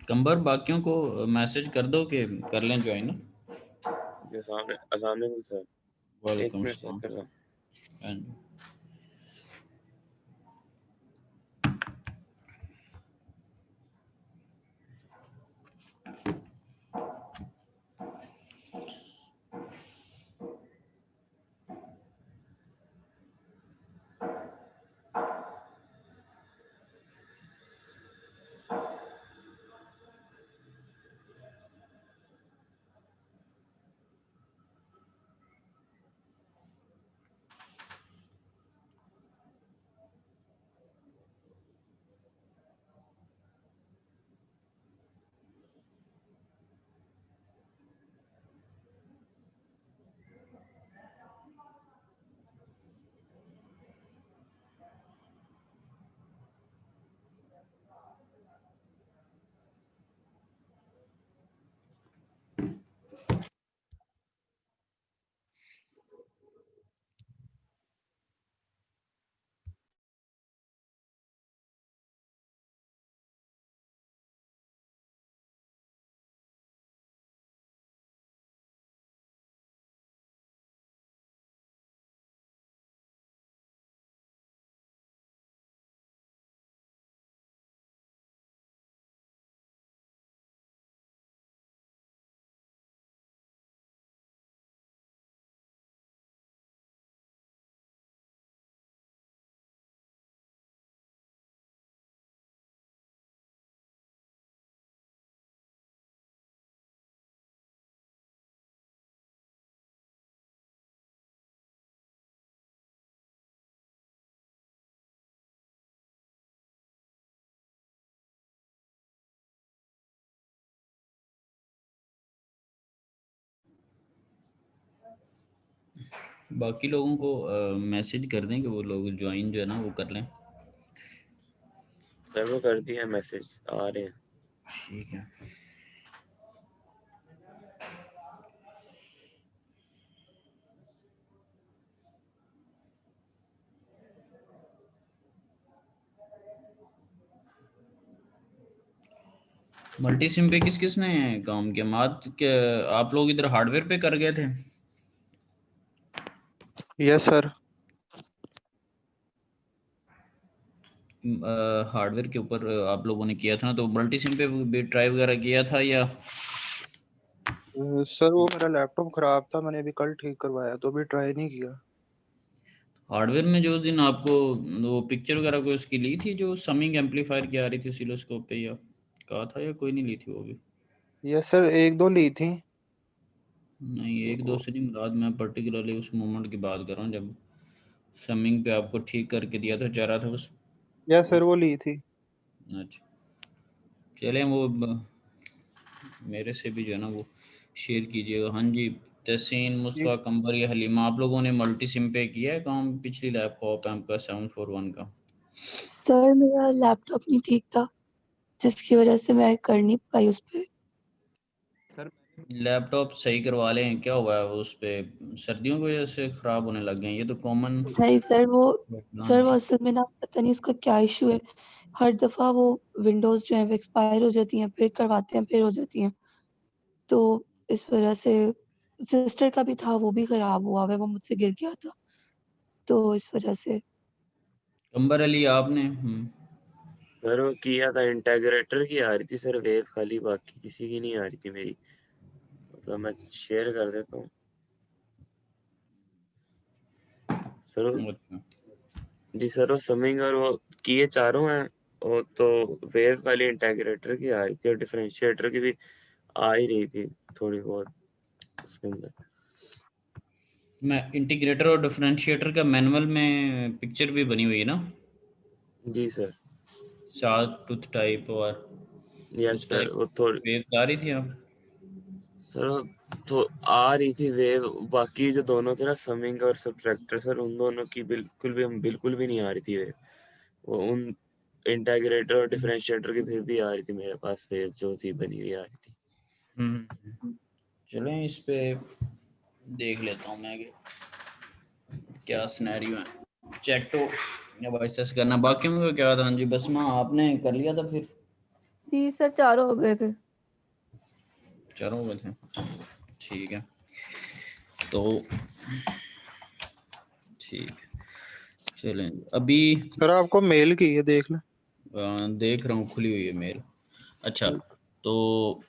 कंबर बाकियों को मैसेज कर दो कि कर लें ज्वाइन। जो सामने सामने को सर, एक वालेकुम मिनट सर सलाम। कर रहा हूँ। बाकी लोगों को मैसेज कर दें कि वो लोग ज्वाइन जो है ना वो कर लें। सर वो कर दिया मैसेज, आ रहे हैं। ठीक है। मल्टी सिम पे किस किस ने काम किया? मात के आप लोग इधर हार्डवेयर पे कर गए थे? Yes sir. हार्डवेयर के ऊपर आप लोगों ने किया था ना, तो मल्टी सिम पे भी ट्राई वगैरह किया था या? सर वो मेरा लैपटॉप खराब था, मैंने अभी कल ठीक करवाया तो अभी ट्राई नहीं किया। हार्डवेयर में जो उस दिन आपको वो पिक्चर वगैरह कोई उसकी ली थी जो समिंग एम्पलीफायर की आ रही थी ऑसिलोस्कोप पे, या कहा था, या कोई नहीं ली थी वो भी? यस सर, एक दो ली थी। नहीं, एक दो तो से नहीं मुराद, मैं पर्टिकुलरली उस मोमेंट की बात कर रहा हूँ जब समिंग पे आपको ठीक करके दिया था, चाह रहा था बस यस सर उस। वो ली थी। अच्छा, चलें वो मेरे से भी जो है ना वो शेयर कीजिएगा। हाँ जी, तहसीन, जी मुस्तफ़ा, कंबर या हलीमा, आप लोगों ने मल्टी सिम पे किया है काम पिछली लैपटॉप एम का 741 का? सर मेरा लैपटॉप नहीं ठीक था जिसकी वजह से मैं कर नहीं पाई उस पे। सर। लैपटॉप सही करवा लें, क्या हुआ है उस पे? सर्दियों की वजह से ख़राब होने लग गए हैं, ये तो कॉमन नहीं सर वो प्रॉब्लम सर वो है। असल में ना पता नहीं उसका क्या इशू है। हर दफ़ा वो विंडोज़ जो है वो एक्सपायर हो जाती हैं, फिर करवाते हैं फिर हो जाती हैं। तो इस वजह से सिस्टर का भी था, वो भी ख़राब हुआ है, वो मुझसे गिर गया था। तो इस वजह से कंबर अली आपने सर वो किया था, इंटेग्रेटर की आ रही थी सर वेव खाली, बाकी किसी की नहीं आ रही थी मेरी। मतलब मैं शेयर कर देता हूँ सर। अच्छा। जी सर वो समिंग और वो किए चारों हैं। वो तो वेव वाली इंटेग्रेटर की आ रही थी और डिफरेंशिएटर की भी आ ही रही थी थोड़ी बहुत उसके अंदर। मैं इंटीग्रेटर और डिफरेंशिएटर का मैनुअल में पिक्चर भी बनी हुई है ना, जी सर। चार टूथ टाइप, और यस उस सर टाइप वो थोड़ी वेव आ रही थी आप? सर वो तो आ रही थी वेव। बाकी जो दोनों थे ना समिंग और सब्ट्रैक्टर सर, उन दोनों की बिल्कुल भी नहीं आ रही थी वेव। वो उन इंटेग्रेटर और डिफरेंशिएटर की फिर भी आ रही थी मेरे पास वेव जो थी बनी हुई आ रही थी। चलें इस पे देख लेता हूँ मैं कि क्या सिनेरियो है, चेक तो या वॉइस करना। बाकियों का क्या था? हाँ जी, बस माँ आपने कर लिया था फिर? जी सर, चारों हो गए थे। चारों हो गए थे, ठीक है। तो ठीक, चलें अभी सर आपको मेल की है, देख लें। देख रहा हूँ, खुली हुई है मेल। अच्छा, तो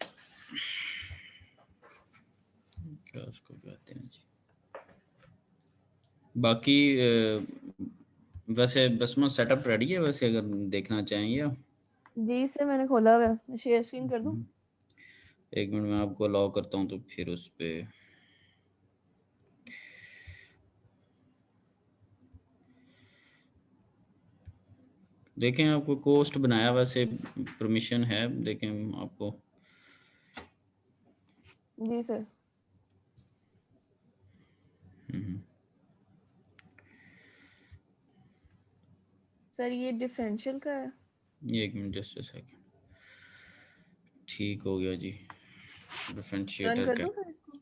क्या उसको कहते हैं जी, बाकी वैसे बस में सेटअप रेडी है वैसे, अगर देखना चाहेंगे आप। जी सर, मैंने खोला हुआ है, मैं शेयर स्क्रीन कर दूं? एक मिनट में आपको अलाउ करता हूँ, तो फिर उस पे देखें, आपको कोस्ट बनाया वैसे परमिशन है, देखें आपको। जी सर। सर ये डिफरेंशियल का है। एक मिनट, जस्ट अ सेकंड। ठीक हो गया जी, रन डिफरेंशिएटर कर का। दूं सर इसको?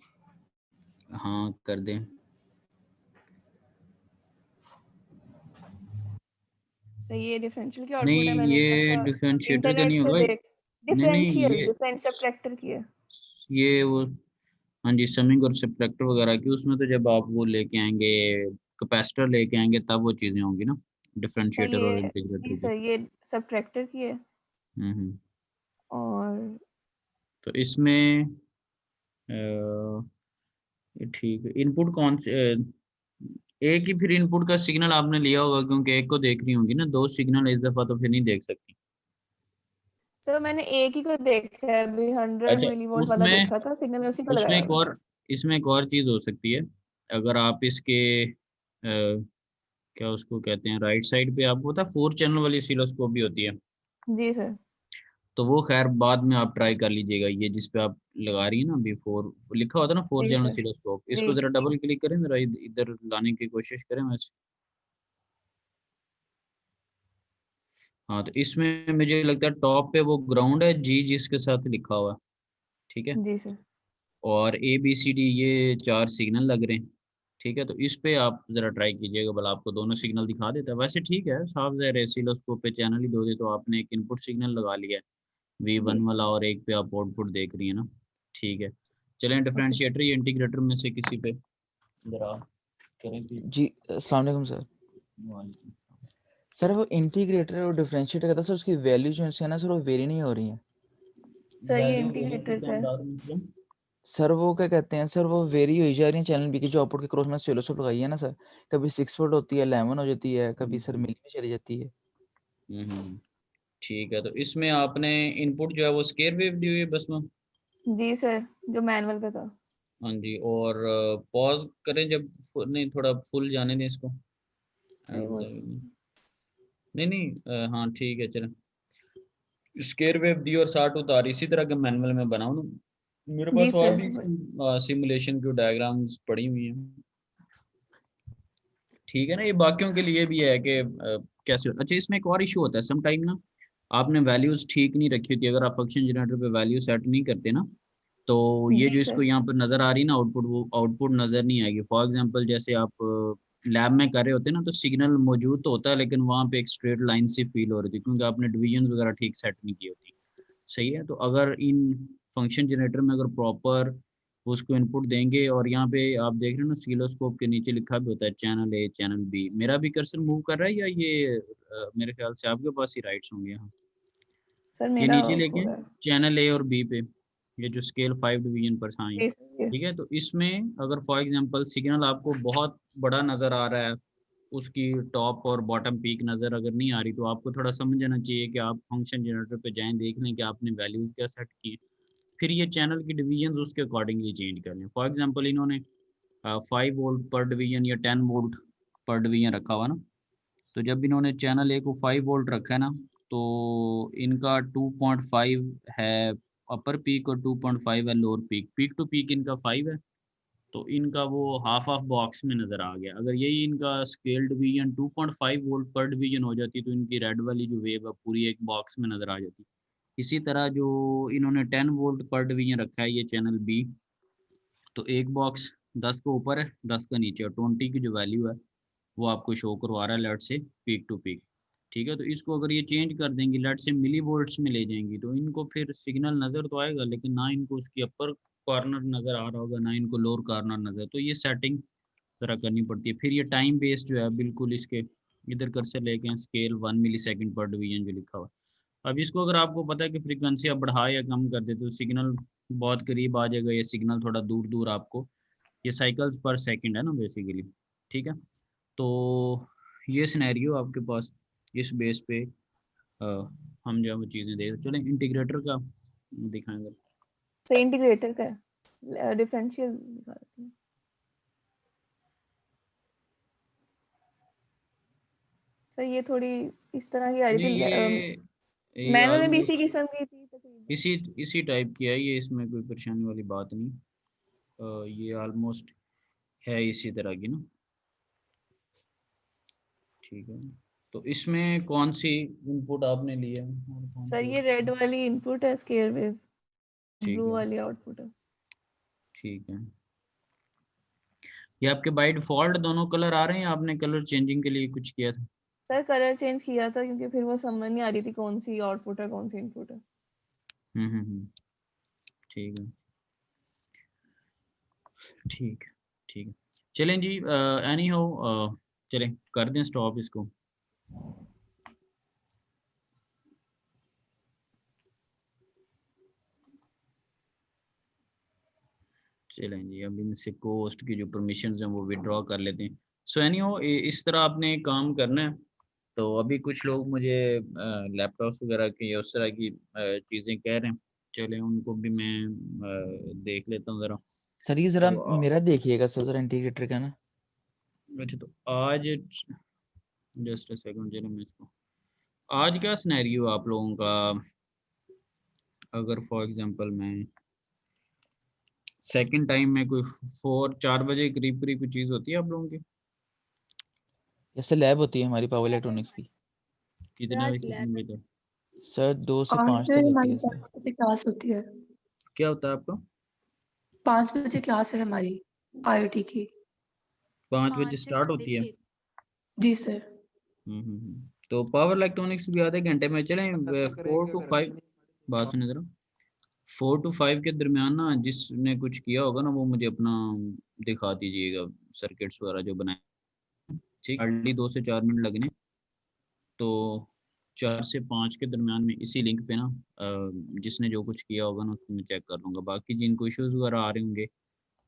हाँ कर दें। सही है, डिफरेंशियल की आउटपुट है, नहीं, मैंने एक ये दफा डिफरेंशिएटर का इंटरनेट नहीं से होगा। देख। नहीं डिफरेंशियल, ये डिफरेंट सब्ट्रैक्टर की है। ये वो, हाँ जी, समिंग और सब्ट्रैक्टर वगैरह की, उसमें तो जब आप वो लेके आएंगे, कैपेसिटर लेके आएंगे, तब वो चीज़ें होंगी ना, सर डिफरेंशिएटर और ये, इंटीग्रेटर जी की। सर, ये सब्ट्रैक्टर की है। हम्म। और तो इसमें ठीक है, इनपुट कौन से एक ही फिर इनपुट का सिग्नल आपने लिया होगा, क्योंकि एक को देख रही होंगी ना, दो सिग्नल इस दफा तो फिर नहीं देख सकती। सर मैंने एक ही को देखा है अभी, 100 अच्छा, मिलीवोल्ट वाला उसमें देखा था सिग्नल, उसी को उसमें लगाया एक हुआ है। और इसमें एक और चीज़ हो सकती है। अगर आप इसके क्या उसको कहते हैं, राइट साइड पे आपको पता 4 चैनल वाली ऑसिलोस्कोप भी होती है, जी सर। तो वो खैर बाद में आप ट्राई कर लीजिएगा। ये जिस पे आप लगा रही है ना अभी, 4 लिखा होता है ना, 4 जी चैनल सर। ऑसिलोस्कोप, जी। इसको जरा डबल क्लिक करें, जरा इधर लाने की कोशिश करें वैसे। हाँ, तो इसमें मुझे लगता है टॉप पे वो ग्राउंड है जी, जिसके साथ लिखा हुआ है, ठीक है। जी सर। और ABCD ये 4 सिग्नल लग रहे हैं, ठीक है। तो इस पे आप ज़रा ट्राई कीजिएगा, भला आपको दोनों सिग्नल दिखा देता है। वैसे ठीक है, साफ ज़ाहिर है, ऑसिलोस्कोप पे चैनल ही दो दे, तो आपने एक इनपुट सिग्नल लगा लिया है जी। V1 वाला, और एक पे आप आउटपुट देख रही है ना, ठीक है। चलें, ओके। डिफरेंशिएटर या इंटीग्रेटर में से किसी पे ज़रा करें कि। जी अस्सलाम वालेकुम सर। सर वो इंटीग्रेटर और डिफरेंशिएटर का था सर, उसकी वैल्यू जो है ना सर, वो वेरी नहीं हो रही है। सर ये वैल्यू इंटीग्रेटर का है। सर वो क्या कहते हैं सर, वो वेरी हुई जा रही है चैनल बी की जो आउटपुट के क्रॉस में ऑसिलोस्कोप लगाई है ना सर, कभी 6 वोल्ट होती है, 11 हो जाती है, कभी सर मिली में चली जाती है। ठीक है, तो इसमें आपने इनपुट जो है वो स्केयर वेव दी हुई है बस में। जी सर, जो मैनुअल पे था। हाँ जी, और पॉज करें जब नहीं, थोड़ा फुल जाने दें इसको। सही वो नहीं नहीं, हाँ ठीक है, चलें। स्केयर वेव दी और 60 उतार, इसी तरह के मैनुअल में बनाऊँ ना, मेरे जी पास और सर। भी सिमुलेशन की डायग्राम्स पड़ी हुई हैं, ठीक है ना। ये बाकियों के लिए भी है कि कैसे। अच्छा, इसमें एक और इशू होता है सम टाइम ना, आपने वैल्यूज ठीक नहीं रखी होती, अगर आप फंक्शन जनरेटर पे वैल्यू सेट नहीं करते ना, तो ये जी जो सर। इसको यहाँ पर नज़र आ रही है ना आउटपुट, वो आउटपुट नज़र नहीं आएगी। फॉर एग्जांपल जैसे आप लैब में कर रहे होते हैं ना, तो सिग्नल मौजूद तो होता है, लेकिन वहाँ पे एक स्ट्रेट लाइन सी फील हो रही थी, क्योंकि आपने डिविजन वगैरह ठीक सेट नहीं की होती। सही है, तो अगर इन फंक्शन जनरेटर में अगर प्रॉपर उसको इनपुट देंगे, और यहाँ पे आप देख रहे हो ना सीलोस्कोप के नीचे लिखा भी होता है चैनल A चैनल B, मेरा भी कर्सर मूव कर रहा है, या ये मेरे ख्याल से आपके पास ही राइट्स होंगे यहाँ। सर ये मेरा नीचे हो लेके रहा है। चैनल A और B पे, ये जो स्केल 5 डिवीजन पर था ये, जी सर, ये। ठीक है। तो इसमें अगर फॉर एग्जांपल सिग्नल आपको बहुत बड़ा नज़र आ रहा है, उसकी टॉप और बॉटम पीक नज़र अगर नहीं आ रही, तो आपको थोड़ा समझ जाना चाहिए कि आप फंक्शन जनरेटर पे जाएं, देख लें कि आपने वैल्यूज़ क्या सेट की, फिर ये चैनल की डिवीजन उसके अकॉर्डिंगली चेंज कर लें। फॉर एग्जांपल इन्होंने 5 वोल्ट पर डिवीजन या 10 वोल्ट पर डिवीजन रखा हुआ ना, तो जब इन्होंने चैनल A को 5 वोल्ट रखा है ना, तो इनका 2.5 है अपर पीक और 2.5 है lower peak, peak to peak इनका 5 है, तो इनका वो हाफ ऑफ बॉक्स में नज़र आ गया। अगर यही इनका स्केल डिवीजन 2.5 वोल्ट पर डिवीजन हो जाती, तो इनकी रेड वाली जो वेव है पूरी एक बॉक्स में नज़र आ जाती। इसी तरह जो इन्होंने 10 वोल्ट पर डिवीजन रखा है ये चैनल B, तो एक बॉक्स 10 के ऊपर है, 10 का नीचे, और 20 की जो वैल्यू है वो आपको शो करवा रहा है लेट से पीक टू पीक। ठीक है। तो इसको अगर ये चेंज कर देंगे, लेट से मिली वोल्ट्स में ले जाएंगी, तो इनको फिर सिग्नल नज़र तो आएगा, लेकिन ना इनको उसकी अपर कॉर्नर नज़र आ रहा होगा, ना इनको लोअर कॉर्नर नज़र। तो ये सेटिंग तरह करनी पड़ती है। फिर ये टाइम बेस्ड जो है बिल्कुल, इसके इधर कर्सर लेके स्केल 1 मिलीसेकंड पर डिवीजन जो लिखा हुआ है। अब इसको अगर आपको पता है कि फ्रीक्वेंसी आप बढ़ा या कम कर दे तो सिग्नल बहुत करीब आ जाएगा, ये सिग्नल थोड़ा दूर दूर आपको, ये साइकिल्स पर सेकंड है ना बेसिकली। ठीक है, तो ये सिनेरियो आपके पास, इस बेस पे हम जो वो चीज़ें देख चलें। इंटीग्रेटर का दिखाएंगे। तो इंटीग्रेटर का डिफरेंशियल दिखा देते हैं। सर ये थोड़ी इस तरह की आ रही नहीं थी, ये मैनुअल में भी इसी ऑलमोस्ट किस्म की थी तकरीबन। इसी टाइप की है ये, इसमें कोई परेशानी वाली बात नहीं। ये ऑलमोस्ट है इसी तरह की ना। ठीक है, तो इसमें कौन सी इनपुट आपने लिया और कौन सर सी ये रेड वाली इनपुट है, स्केयर वेव, ठीक ब्लू है, वाली आउटपुट है। ठीक है। ये आपके बाय डिफॉल्ट दोनों कलर आ रहे हैं या आपने कलर चेंजिंग के लिए कुछ किया था? सर कलर चेंज किया था क्योंकि फिर वो समझ नहीं आ रही थी कौन सी आउटपुट है कौन सी इनपुट है। हम्म, ठीक है, ठीक है, ठीक है। चलें जी, एनी हो, चलें कर दें स्टॉप इसको। चलें जी, अब इनसे कोस्ट की जो परमिशन हैं वो विड्रॉ कर लेते हैं। सो एनी हो, इस तरह आपने काम करना है। तो अभी कुछ लोग मुझे लैपटॉप्स वगैरह की या उस तरह की चीज़ें कह रहे हैं, चलें उनको भी मैं देख लेता हूँ ज़रा। सर ये जरा तो मेरा देखिएगा सर, जरा इंटीग्रेटर का ना। अच्छा, तो आज जस्ट अ सेकंड, चलो मैं इसको, आज का सिनेरियो आप लोगों का, अगर फॉर एग्जांपल मैं सेकंड टाइम में कोई 4 बजे करीब करीब कोई चीज़ होती है आप लोगों की? जैसे लैब होती है हमारी पावर इलेक्ट्रॉनिक्स की। कितने बजे कितने बजे तक? सर 2 से 5 से तक होती हमारी है सर। 5 बजे क्लास होती है। क्या होता है आपका? 5 बजे क्लास है हमारी IoT की। 5 बजे स्टार्ट होती है? जी सर। तो पावर इलेक्ट्रॉनिक्स भी आधे घंटे में चलें, 4 to 5, बात सुनिए ज़रा, 4 to 5 के दरमियान ना जिसने कुछ किया होगा ना वो मुझे अपना दिखा दीजिएगा, सर्किट्स वगैरह जो बनाए। ठीक, हार्डली 2 से 4 मिनट लगने, तो 4 से 5 के दरमियान में इसी लिंक पे ना जिसने जो कुछ किया होगा ना उसको मैं चेक कर लूँगा। बाकी जिनको इश्यूज़ वगैरह आ रहे होंगे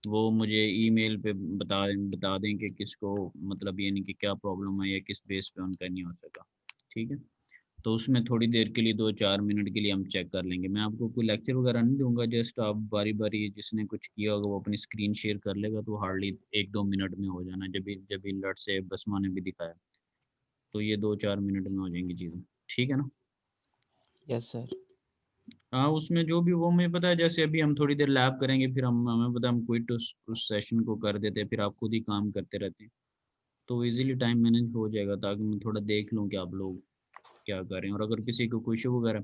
वो मुझे ईमेल पे बता दें कि किसको, मतलब ये नहीं कि क्या प्रॉब्लम है या किस बेस पे उनका नहीं हो सका। ठीक है, तो उसमें थोड़ी देर के लिए 2-4 मिनट के लिए हम चेक कर लेंगे। मैं आपको कोई लेक्चर वगैरह नहीं दूंगा, जस्ट आप बारी-बारी जिसने कुछ किया होगा वो अपनी स्क्रीन शेयर कर लेगा, तो हार्डली 1-2 मिनट में हो जाना। जब लट से बसमा ने भी दिखाया, तो ये 2-4 मिनट में हो जाएंगी चीज़ें। ठीक है ना? Yes sir. हाँ, उसमें जो भी वो मुझे पता है, जैसे अभी हम थोड़ी देर लैब करेंगे, फिर हमें पता है हम क्विट उस सेशन को कर देते हैं, फिर आप खुद ही काम करते रहते हैं। तो इजीली टाइम मैनेज हो जाएगा, ताकि मैं थोड़ा देख लूँ कि आप लोग क्या कर रहे हैं, और अगर किसी को कोई इशू वगैरह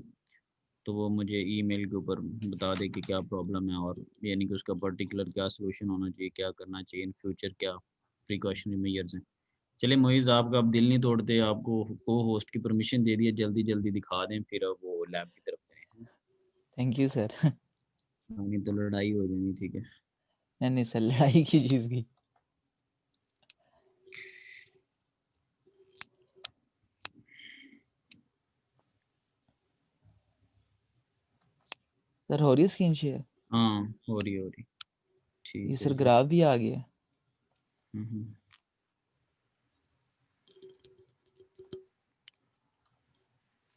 तो वो मुझे ईमेल के ऊपर बता दे कि क्या प्रॉब्लम है, और यानी कि उसका पर्टिकुलर क्या सॉल्यूशन होना चाहिए, क्या करना चाहिए इन फ्यूचर, क्या प्रिकॉशनरी मेजर्स हैं। चलिए मोइज़, आपका अब दिल नहीं तोड़ते, आपको को होस्ट की परमिशन दे दिया, जल्दी जल्दी दिखा दें, फिर अब वो लैब की तरफ करें। Thank you sir. नहीं तो लड़ाई हो जानी। ठीक है, नहीं नहीं सर, लड़ाई की चीज़ की। सर हो रही है स्क्रीन शेयर? हाँ हो रही हो रही। ये ठीक है सर जी। ग्राफ भी आ गया। हम्म।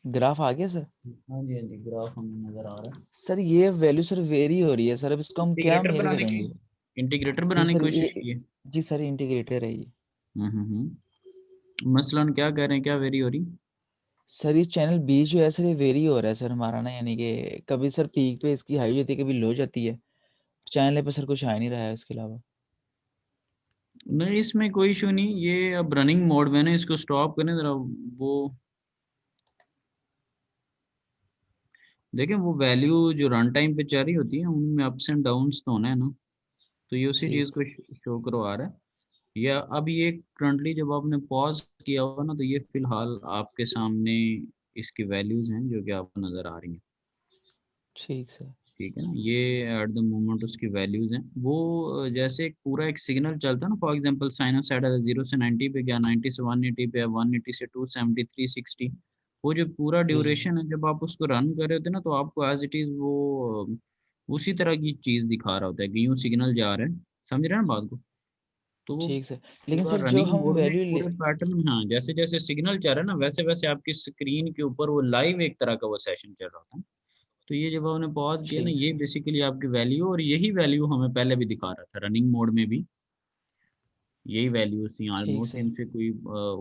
ग्राफ आ गया सर। हाँ जी, हाँ जी, ग्राफ हमें नज़र आ रहा है। सर ये वैल्यू सर वेरी हो रही है सर, अब इसको हम क्या इंटीग्रेटर मेजर बनाने की करेंगे? इंटीग्रेटर जी बनाने की सर कोशिश ये, की है। जी सर इंटीग्रेटर है ये। मसलन क्या कह रहे हैं, क्या वेरी हो रही? सर ये चैनल बी जो है सर, ये वेरी हो रहा है सर हमारा ना, यानी कि कभी सर पीक पे इसकी हाई होती है, कभी लो जाती है। चैनल पे सर कुछ आ नहीं रहा है इसके अलावा। नहीं, इसमें कोई इशू नहीं, ये अब रनिंग मोड में ना, इसको स्टॉप करें ज़रा। वो देखें, वो वैल्यू जो रन टाइम पे चल रही होती है उनमें अप्स एंड डाउन्स तो होना है ना, तो ये उसी चीज़ ठीक। को शो करवा रहा है। या अब ये करंटली जब आपने पॉज किया हुआ ना, तो ये फिलहाल आपके सामने इसकी वैल्यूज हैं जो कि आपको नज़र आ रही हैं। ठीक सर। ठीक है ना, ये एट द मोमेंट उसकी वैल्यूज हैं। वो जैसे एक पूरा एक सिग्नल चलता है ना, फॉर एग्जांपल साइनोसाइड 0 से 90 पे गया, 90 से 180 पे, 180 से 270, 360, वो जो पूरा जी जी ड्यूरेशन है जब आप उसको रन कर रहे होते हैं ना, तो आपको एज इट इज़ वो उसी तरह की चीज़ दिखा रहा होता है कि यूँ सिग्नल जा रहा है। समझ रहे हैं ना बात को? तो वो ठीक सर। लेकिन पूरा सर जो रनिंग हम मोड में वैल्यू ले पूरे पैटर्न में, हाँ, जैसे जैसे सिग्नल चल रहा है ना, वैसे वैसे आपकी स्क्रीन के ऊपर वो लाइव एक तरह का वो सेशन चल रहा होता है। तो ये जब आपने पॉज किया ना, ठीक ये सर। बेसिकली आपकी वैल्यू, और यही वैल्यू हमें पहले भी दिखा रहा था रनिंग मोड में भी, यही वैल्यूज थी ठीक ऑलमोस्ट, सर। इनसे कोई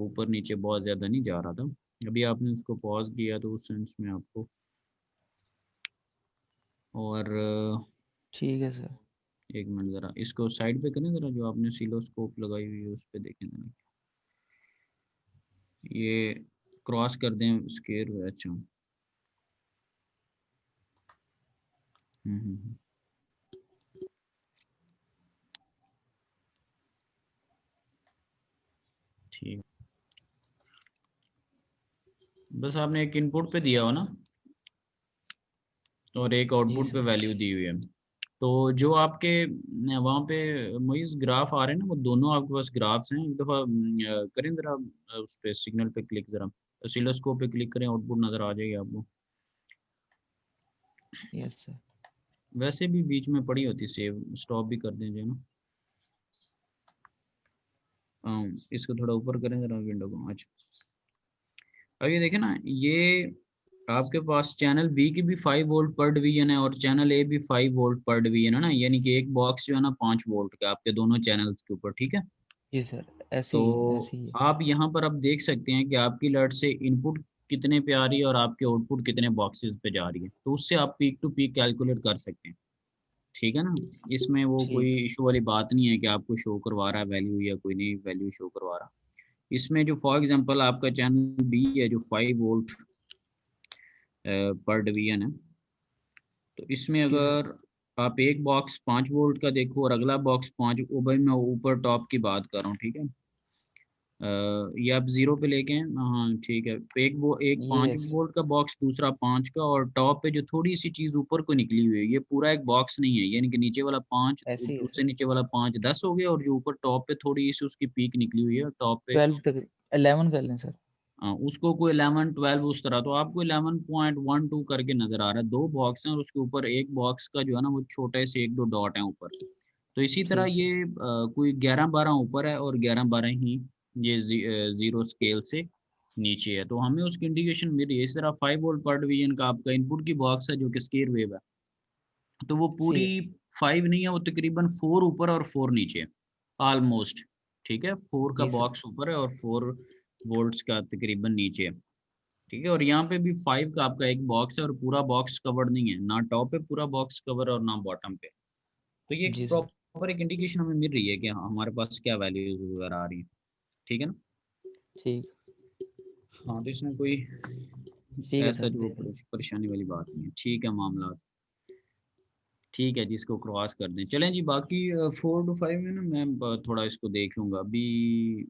ऊपर नीचे बहुत ज़्यादा नहीं जा रहा था। अभी आपने उसको पॉज किया तो उस सेंस में आपको, और ठीक है सर। एक मिनट ज़रा इसको साइड पे करें ज़रा, जो आपने सीलोस्कोप लगाई हुई है उस पर देखें ज़रा, ये क्रॉस कर दें स्केयर हुआ। अच्छा, हम्म। ठीक, बस आपने एक इनपुट पे दिया हो ना, और एक जी आउटपुट पे सर। वैल्यू दी हुई है। तो जो आपके वहाँ पे मोइस ग्राफ आ रहे हैं ना, वो दोनों आपके पास ग्राफ्स हैं। एक दफ़ा करें ज़रा उस पे सिग्नल पे क्लिक, ज़रा ऑसिलोस्कोप पे क्लिक करें, आउटपुट नज़र आ जाएगी आपको। Yes sir. वैसे भी बीच में पड़ी होती सेव, स्टॉप भी कर दें जो है ना। इसको थोड़ा ऊपर करें ज़रा विंडो को। अच्छा, अब ये देखें ना, ये आपके पास चैनल बी की भी 5 वोल्ट पर डिवीजन है, और चैनल ए भी 5 वोल्ट पर डिवीजन है ना, यानी कि एक बॉक्स जो है ना 5 वोल्ट का आपके दोनों चैनल्स के ऊपर। ठीक है, जी सर। ऐसे तो ही है, ऐसे ही है। आप यहाँ पर अब देख सकते हैं कि आपकी लट से इनपुट कितने पे आ रही है और आपके आउटपुट कितने बॉक्सेस पे जा रही है, तो उससे आप पीक टू पीक कैलकुलेट कर सकते हैं। ठीक है ना, इसमें वो कोई ठीक। इशू वाली बात नहीं है कि आपको शो करवा रहा है वैल्यू या कोई नहीं वैल्यू शो करवा रहा। इसमें जो फॉर एग्जांपल आपका चैनल बी है जो 5 वोल्ट पर डिवीजन है, तो इसमें जी सर। अगर आप एक बॉक्स 5 वोल्ट का देखो और अगला बॉक्स 5, भाई मैं ऊपर टॉप की बात कर रहा हूँ। ठीक है, ये आप 0 पे लेके हैं, हाँ ठीक है, एक वो एक ये 5 है सर। वोल्ट का बॉक्स, दूसरा 5 का, और टॉप पे जो थोड़ी सी चीज़ ऊपर को निकली हुई है, ये पूरा एक बॉक्स नहीं है, यानी कि नीचे वाला 5, ऐसे ही है उससे सर। नीचे वाला 5 10 हो गया, और जो ऊपर टॉप पे थोड़ी सी उसकी पीक निकली हुई है टॉप पे, 12 तक, 11 कर लें सर। उसको कोई 11 12 उस तरह, तो आपको 11.12 करके नजर आ रहा है। दो बॉक्स हैं और उसके ऊपर एक बॉक्स का जो है ना वो छोटे से एक दो डॉट हैं ऊपर। तो इसी तरह ठीक है। ये कोई 11 12 ऊपर है और 11 12 ही ये जीरो स्केल से नीचे है, तो हमें उसकी इंडिकेशन मिल रही है। इस तरह 5 वोल्ट पर डिवीजन का आपका इनपुट की बॉक्स है जो कि स्केयर वेव है, तो वो पूरी सी 5 नहीं है, वो तकरीबन 4 ऊपर और 4 नीचे है ऑलमोस्ट। ठीक है, 4 का जी सर। बॉक्स ऊपर है और 4 वोल्ट्स का तकरीबन नीचे है। ठीक है, और यहाँ पे भी 5 का आपका एक बॉक्स है और पूरा बॉक्स कवर्ड नहीं है, ना टॉप पे पूरा बॉक्स कवर और ना बॉटम पे। तो ये जी सर। प्रॉपर एक इंडिकेशन हमें मिल रही है कि हाँ हमारे पास क्या वैल्यूज वगैरह आ रही है। ठीक है ना, ठीक। हाँ, तो इसमें कोई ठीक है ऐसा सर, जो देख लें। परेशानी वाली बात नहीं है। ठीक है मामला, ठीक है जी, इसको क्रॉस कर दें। चलें जी, बाकी 4 to 5 में ना मैं थोड़ा इसको देख लूँगा अभी।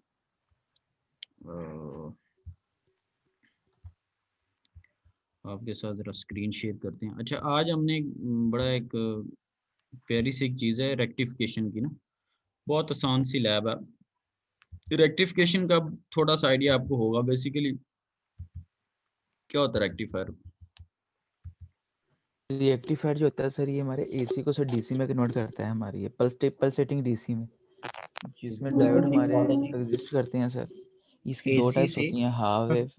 अ, आपके साथ ज़रा स्क्रीन शेयर करते हैं। अच्छा, आज हमने बड़ा एक प्यारी सी एक चीज़ है रेक्टिफिकेशन की ना, बहुत आसान सी लैब है। रेक्टिफिकेशन का थोड़ा सा आइडिया आपको होगा, बेसिकली क्या होता है रेक्टिफायर। रेक्टिफायर जो होता है सर, ये हमारे एसी को सर डीसी में कन्वर्ट करता है। हमारी ये पल्स सेटिंग डीसी में, जिसमें डायोड बिल्कुल ठीक हमारे बात है जी। एग्जिस्ट करते हैं सर। इसकी दो एसी टाइप्स से, होती हैं, हाफ वेव।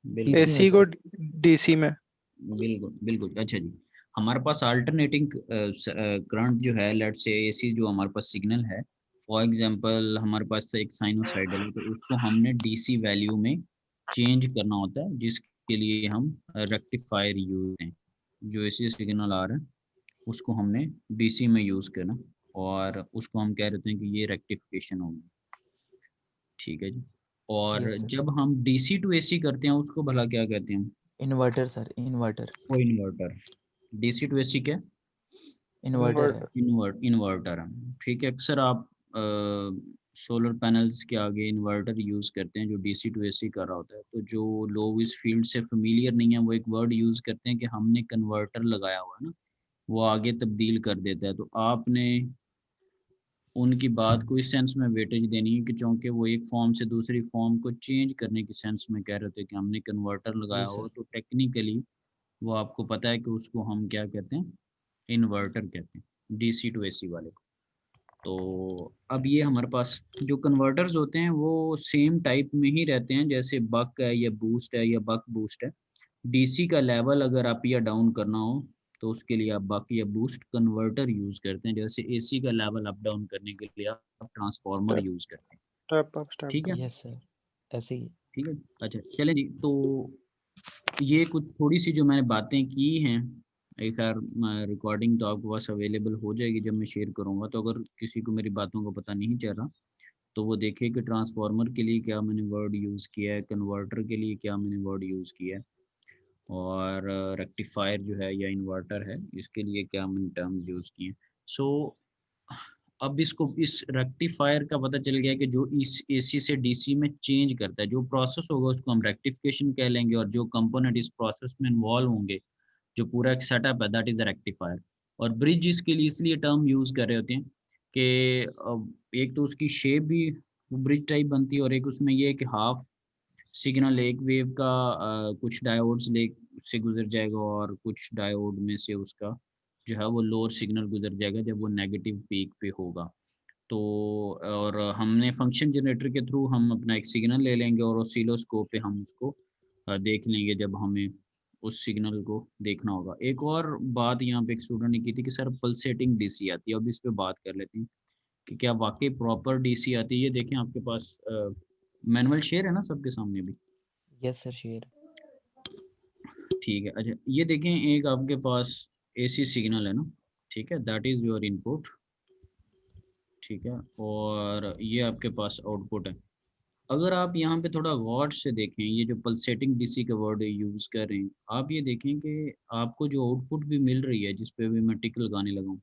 बिल्कुल डीसी में एसी को सर। डीसी में। बिल्कुल बिल्कुल। अच्छा जी, हमारे पास अल्टरनेटिंग करंट जो है, लेट से एसी जो हमारे पास सिग्नल है, फॉर एग्जांपल हमारे पास एक साइनोसाइडल है, तो उसको हमने डीसी वैल्यू में चेंज करना होता है, जिसके लिए हम रेक्टिफायर यूज हैं। जो एसी सिग्नल आ रहा है उसको हमने डीसी में यूज़ करना, और उसको हम कह देते हैं कि ये रेक्टिफिकेशन होगी। ठीक है जी, और यस सर। जब हम डीसी टू एसी करते हैं उसको भला क्या कहते हैं? Inverter sir, inverter. वो इन्वर्टर। डीसी टू एसी क्या? इन्वर्टर है। इन्वर्टर। इन्वर्टर है। ठीक है, अक्सर आप सोलर पैनल्स के आगे इन्वर्टर यूज़ करते हैं जो DC टू AC कर रहा होता है। तो जो लोग इस फील्ड से फेमिलियर नहीं है वो एक वर्ड यूज़ करते हैं कि हमने कन्वर्टर लगाया हुआ है ना, वो आगे तब्दील कर देता है। तो आपने उनकी बात को इस सेंस में वेटेज देनी है कि चूँकि वो एक फॉर्म से दूसरी फॉर्म को चेंज करने के सेंस में कह रहे थे कि हमने कन्वर्टर लगाया जी हो, सर। तो टेक्निकली वो आपको पता है कि उसको हम क्या कहते हैं, इन्वर्टर कहते हैं, DC टू AC वाले को। तो अब ये हमारे पास जो कन्वर्टर्स होते हैं वो सेम टाइप में ही रहते हैं, जैसे बक है या बूस्ट है या बक बूस्ट है। DC का लेवल अगर अप या डाउन करना हो तो उसके लिए आप बक या बूस्ट कन्वर्टर यूज़ करते हैं, जैसे AC का लेवल अप डाउन करने के लिए आप ट्रांसफार्मर स्टेप यूज़ करते हैं। स्टेप अप स्टेप ठीक है, डाउन। यस सर, ऐसे ही। ठीक है। अच्छा चलें जी, तो ये कुछ थोड़ी सी जो मैंने बातें की हैं, एक खैर रिकॉर्डिंग तो आपके पास अवेलेबल हो जाएगी जब मैं शेयर करूँगा, तो अगर किसी को मेरी बातों का पता नहीं चल रहा तो वो देखे कि ट्रांसफार्मर के लिए क्या मैंने वर्ड यूज़ किया है, कन्वर्टर के लिए क्या मैंने वर्ड यूज़ किया है, और रेक्टिफायर जो है या इन्वर्टर है इसके लिए क्या मैंने टर्म्स यूज़ किए हैं। सो अब इसको इस रेक्टिफायर का पता चल गया कि जो इस AC से DC में चेंज करता है, जो प्रोसेस होगा उसको हम रेक्टिफिकेशन कह लेंगे, और जो कंपोनेंट इस प्रोसेस में इन्वॉल्व होंगे, जो पूरा एक सेटअप है, दैट इज़ अ रेक्टिफायर। और ब्रिज इसके लिए इसलिए टर्म यूज़ कर रहे होते हैं कि एक तो उसकी शेप भी ब्रिज टाइप बनती है, और एक उसमें ये है कि हाफ सिग्नल एक वेव का कुछ डायोड्स ले से गुजर जाएगा और कुछ डायोड में से उसका जो है वो लोअर सिग्नल गुजर जाएगा जब वो नेगेटिव पीक पे होगा। तो और हमने फंक्शन जनरेटर के थ्रू हम अपना एक सिग्नल ले लेंगे और ऑसिलोस्कोप पे हम उसको देख लेंगे जब हमें उस सिग्नल को देखना होगा। एक और बात यहाँ पे एक स्टूडेंट ने की थी कि सर पल्सेटिंग DC आती है, अब इस पे बात कर लेते हैं कि क्या वाकई प्रॉपर DC आती है। ये देखें आपके पास मैनुअल शेयर है ना सबके सामने भी, यस सर, शेयर। ठीक है। अच्छा ये देखें, एक आपके पास AC सिग्नल है ना, ठीक है, दैट इज़ योर इनपुट, ठीक है, और ये आपके पास आउटपुट है। अगर आप यहाँ पे थोड़ा गौर से देखें, ये जो पल्सेटिंग DC का वर्ड यूज़ कर रहे हैं, आप ये देखें कि आपको जो आउटपुट भी मिल रही है जिस पे भी मैं टिक लगाने लगा हूँ,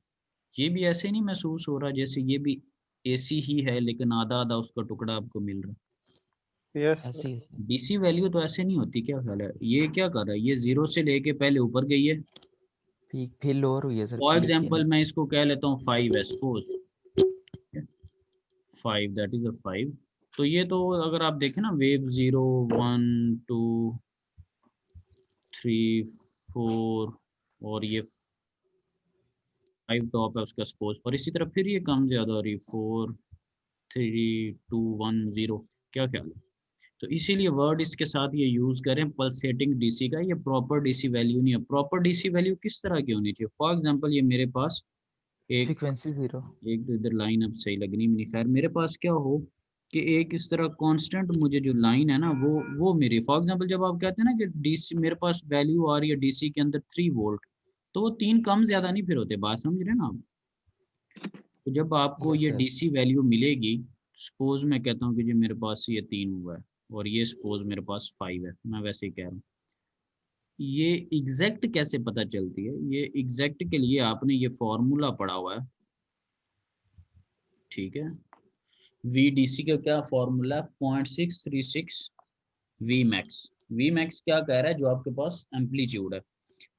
ये भी ऐसे नहीं महसूस हो रहा जैसे ये भी AC ही है लेकिन आधा आधा उसका टुकड़ा आपको मिल रहा है। यस ऐसे सर। ही है सर। DC वैल्यू तो ऐसे नहीं होती, क्या ख्याल है, ये क्या कर रहा है, ये 0 से लेके पहले ऊपर गई है। पीक फिर लोअर हुई है सर, फॉर पीक के एग्जाम्पल अंदर। मैं इसको कह लेता हूँ 5 है सपोज, 5 दैट इज अ 5। तो ये तो अगर आप देखें ना, वेव 0 1 2 3 4 और ये 5 टॉप है उसका सपोज, और इसी तरह फिर ये कम ज्यादा हो रही, 4 3 2 1 0। क्या ख्याल है, तो इसीलिए वर्ड इसके साथ ये यूज करें पल्सेटिंग DC का, ये प्रॉपर DC वैल्यू नहीं है। प्रॉपर DC वैल्यू किस तरह की होनी चाहिए, फॉर एग्जांपल ये मेरे पास एक फ्रीक्वेंसी 0। एक तो इधर लाइन अब सही लगनी नहीं, खैर मेरे पास क्या हो कि एक इस तरह कांस्टेंट मुझे जो लाइन है ना वो मेरी, फॉर एग्जांपल जब आप कहते हैं ना कि DC मेरे पास वैल्यू आ रही है DC के अंदर 3 वोल्ट, तो वो 3 कम ज्यादा नहीं फिर होते, बात समझ रहे हैं ना आप। तो जब आपको यस ये सर। DC वैल्यू मिलेगी, सपोज मैं कहता हूँ कि जी मेरे पास ये 3 हुआ है और ये सपोज मेरे पास 5 है, मैं वैसे ही कह रहा हूँ, ये एग्जैक्ट कैसे पता चलती है, ये एग्जैक्ट के लिए आपने ये फॉर्मूला पढ़ा हुआ है, ठीक है। VDC का क्या फॉर्मूला, 0.636 वी मैक्स। वी मैक्स क्या कह रहा है, जो आपके पास एम्पलीट्यूड है,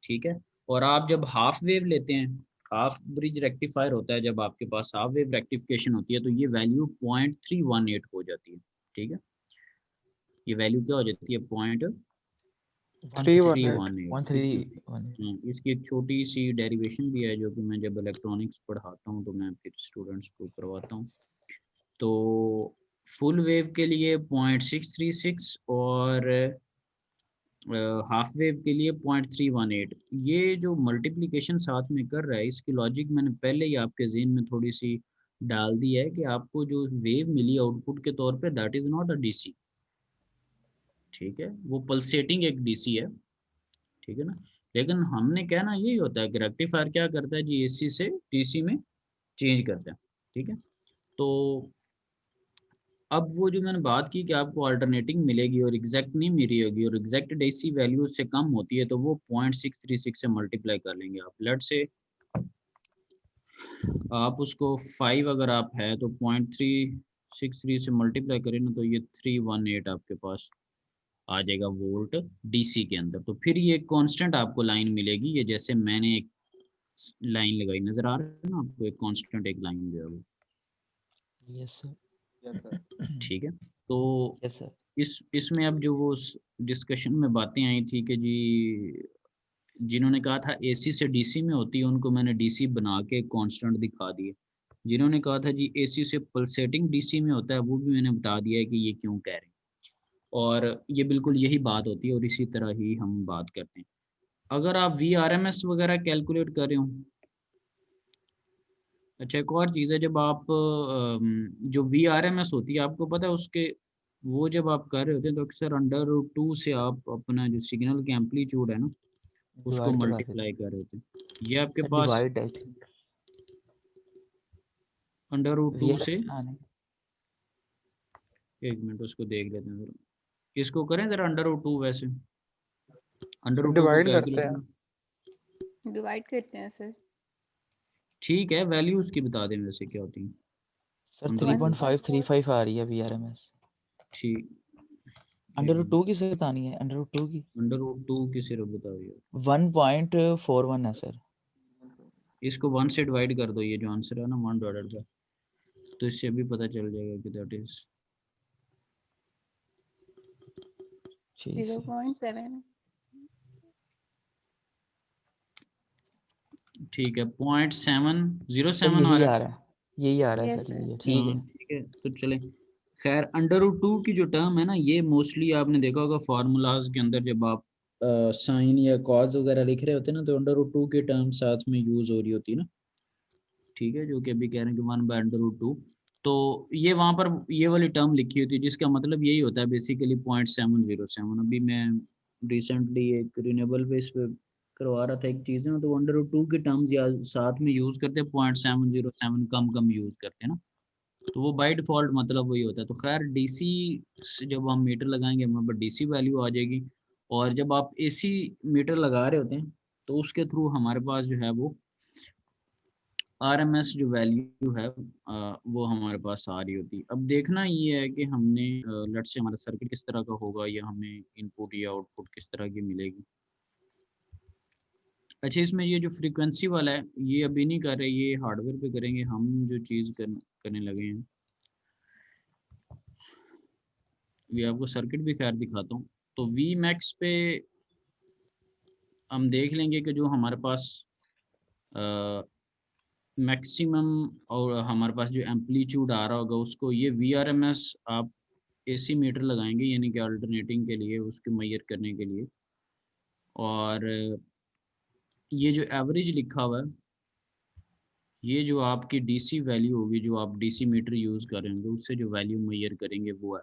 ठीक है। और आप जब हाफ वेव लेते हैं, हाफ ब्रिज रेक्टिफायर होता है, जब आपके पास हाफ वेव रेक्टिफिकेशन होती है तो ये वैल्यू 0.318 हो जाती है, ठीक है। ये वैल्यू क्या हो जाती है, 318। 0.318। इसकी 1318। इसकी एक छोटी सी डेरिवेशन भी है जो कि मैं जब इलेक्ट्रॉनिक्स पढ़ाता हूँ तो मैं फिर स्टूडेंट्स को करवाता हूँ। तो फुल वेव के लिए 0.636 और हाफ वेव के लिए 0.318। ये जो मल्टीप्लिकेशन साथ में कर रहा है, इसकी लॉजिक मैंने पहले ही आपके ज़हन में थोड़ी सी डाल दी है कि आपको जो वेव मिली आउटपुट के तौर पे, that is not a DC, ठीक है, वो पल्सेटिंग एक DC है, ठीक है ना। लेकिन हमने कहना यही होता है कि रेक्टिफायर क्या करता है जी, AC से DC में चेंज करता है, ठीक है। तो अब वो जो मैंने बात की कि आपको अल्टरनेटिंग मिलेगी और एग्जैक्ट नहीं मिली होगी, और एग्जैक्ट DC वैल्यू से कम होती है तो वो 0.636 से मल्टीप्लाई कर लेंगे आप। लेट से आप उसको 5 अगर आप है तो 0.3 63 से मल्टीप्लाई करें ना तो ये 318 आपके पास आ जाएगा वोल्ट डीसी के अंदर। तो फिर ये कांस्टेंट आपको लाइन मिलेगी, ये जैसे मैंने एक लाइन लगाई, नजर आ रहा है ना आपको, एक कांस्टेंट एक लाइन जो है वो। Yes sir. Yes sir. ठीक है, तो यस सर। इसमें अब जो वो डिस्कशन में बातें आई थी कि जी जिन्होंने कहा था एसी से डीसी में होती है, उनको मैंने डीसी बना के कांस्टेंट दिखा दिए। जिन्होंने कहा था जी एसी से पल्सेटिंग डीसी में होता है, वो भी मैंने बता दिया है कि ये क्यों कह रहे हैं। और ये बिल्कुल यही बात होती है और इसी तरह ही हम बात करते हैं। अगर आप VRMS वगैरह कैलकुलेट कर रहे हो, अच्छा एक और चीज़ है, जब आप जो VRMS होती है आपको पता है उसके, वो जब आप कर रहे होते हैं तो अक्सर √2 से आप अपना जो सिग्नल का एम्पलीट्यूड है ना उसको डिवाइड करवा देते मल्टीप्लाई कर रहे होते हैं। ये आपके sir, pass divide I think √2 real से, नहीं। एक मिनट उसको देख लेते हैं जरा, इसको करें जरा √2, वैसे √2 को डिवाइड करते कैलकुलेट हैं। में, डिवाइड करते हैं सर। ठीक है वैल्यू उसकी बता दें वैसे क्या होती है। सर √2 3.535 आ रही है VRMS। ठीक, √2 की सर आनी है, √2 की √2 की सिर्फ बताइए, 1.41 है सर। इसको 1 से डिवाइड कर दो, ये जो आंसर है ना 1 डिवाइडेड बाय, तो इससे भी पता चल जाएगा कि दैट इज ठीक है 0.7। ठीक है 0.707 सर, आ यही रहा आ है। रहा है, यही आ रहा है यस सर, सर। यही है, ठीक है। ठीक है तो चले, खैर √2 की जो टर्म है ना, ये मोस्टली आपने देखा होगा फार्मूलाज के अंदर, जब आप साइन या कॉज वगैरह लिख रहे होते हैं ना तो √2 की टर्म साथ में यूज हो रही होती है ना। ठीक है, जो कि अभी कह रहे हैं कि 1/√2, तो ये वहाँ पर ये वाली टर्म लिखी होती है जिसका मतलब यही होता है बेसिकली 0.707। अभी मैं रिसेंटली एक रिन्यूएबल बेस पे करवा रहा था एक चीज़ में, तो √2 की टर्म्स या साथ में यूज़ करते हैं, 0.707 कम कम यूज़ करते हैं ना, तो वो बाय डिफ़ॉल्ट मतलब वही होता है। तो खैर डीसी से जब हम मीटर लगाएंगे वहाँ पर डीसी वैल्यू आ जाएगी, और जब आप एसी मीटर लगा रहे होते हैं तो उसके थ्रू हमारे पास जो है वो RMS जो वैल्यू है वो हमारे पास आ रही होती। अब देखना ये है कि हमने लेट से हमारा सर्किट किस तरह का होगा, या हमें इनपुट या आउटपुट किस तरह की मिलेगी। अच्छा इसमें ये जो फ्रीक्वेंसी वाला है ये अभी नहीं कर रहे, ये हार्डवेयर पे करेंगे हम, जो चीज़ करने लगे हैं। ये आपको सर्किट भी खैर दिखाता हूँ। तो Vmax पे हम देख लेंगे कि जो हमारे पास मैक्सिमम और हमारे पास जो एम्पलीट्यूड आ रहा होगा उसको, ये VRMS आप एसी मीटर लगाएंगे यानी कि अल्टरनेटिंग के लिए, उसके मैयर करने के लिए। और ये जो एवरेज लिखा हुआ है, ये जो आपकी डीसी वैल्यू होगी, जो आप डीसी मीटर यूज़ करेंगे उससे जो वैल्यू मैयर करेंगे वो है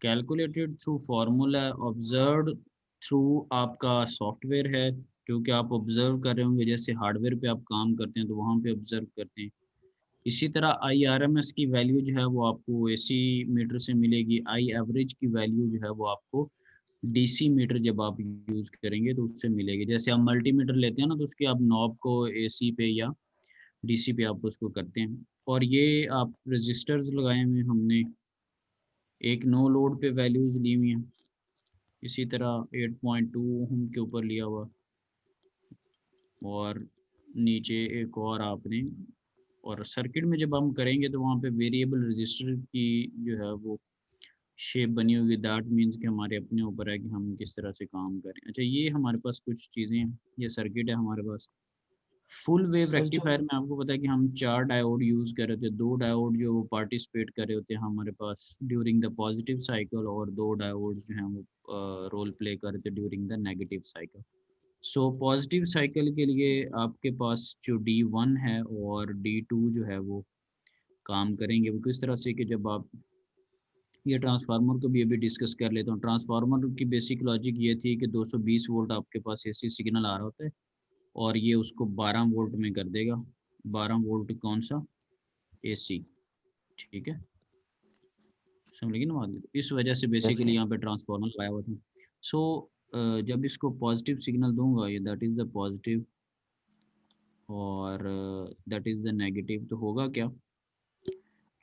calculated through formula observe through आपका सॉफ्टवेयर है, क्योंकि आप ऑब्जर्व कर रहे होंगे, जैसे हार्डवेयर पे आप काम करते हैं तो वहाँ पे ऑब्जर्व करते हैं। इसी तरह IRMS की वैल्यू जो है वो आपको एसी मीटर से मिलेगी, आई एवरेज की वैल्यू जो है वो आपको डीसी मीटर जब आप यूज़ करेंगे तो उससे मिलेगी। जैसे आप मल्टीमीटर लेते हैं ना तो उसके आप नॉब को एसी पे या डीसी पे आप उसको करते हैं। और ये आप रजिस्टर्स लगाए हुए हैं हमने, एक नो लोड पे वैल्यूज़ ली हुई हैं, इसी तरह 8.2 ओम के ऊपर लिया हुआ, और नीचे एक और आपने, और सर्किट में जब हम करेंगे तो वहाँ पे वेरिएबल रजिस्टर की जो है वो शेप बनी हुई, दैट मीन्स कि हमारे अपने ऊपर है कि हम किस तरह से काम करें। अच्छा ये हमारे पास कुछ चीज़ें हैं, ये सर्किट है हमारे पास। फुल वेव सर जो रेक्टिफायर में आपको पता है कि हम 4 डायोड यूज़ कर रहे थे, 2 डायोड जो पार्टिसिपेट कर रहे होते हैं हमारे पास ड्यूरिंग द पॉजिटिव साइकिल, और 2 डायोड जो हैं वो रोल प्ले कर रहे थे during the negative cycle. So positive cycle के लिए आपके पास जो D1 है और D2 जो है वो काम करेंगे। वो किस तरह से कि जब आप, ये ट्रांसफार्मर को भी अभी डिस्कस कर लेता हूँ। ट्रांसफार्मर की बेसिक लॉजिक ये थी कि 220 वोल्ट आपके पास एसी सिग्नल आ रहा होता है, और ये उसको 12 वोल्ट में कर देगा। 12 वोल्ट कौन सा, एसी, ठीक है, समझ लगी ना बात। इस वजह से यस बेसिकली सर। यहाँ पे ट्रांसफार्मर लगाया हुआ था। सो जब इसको पॉजिटिव सिग्नल दूंगा, ये दैट इज़ द पॉजिटिव, और दैट इज़ द नेगेटिव, तो होगा क्या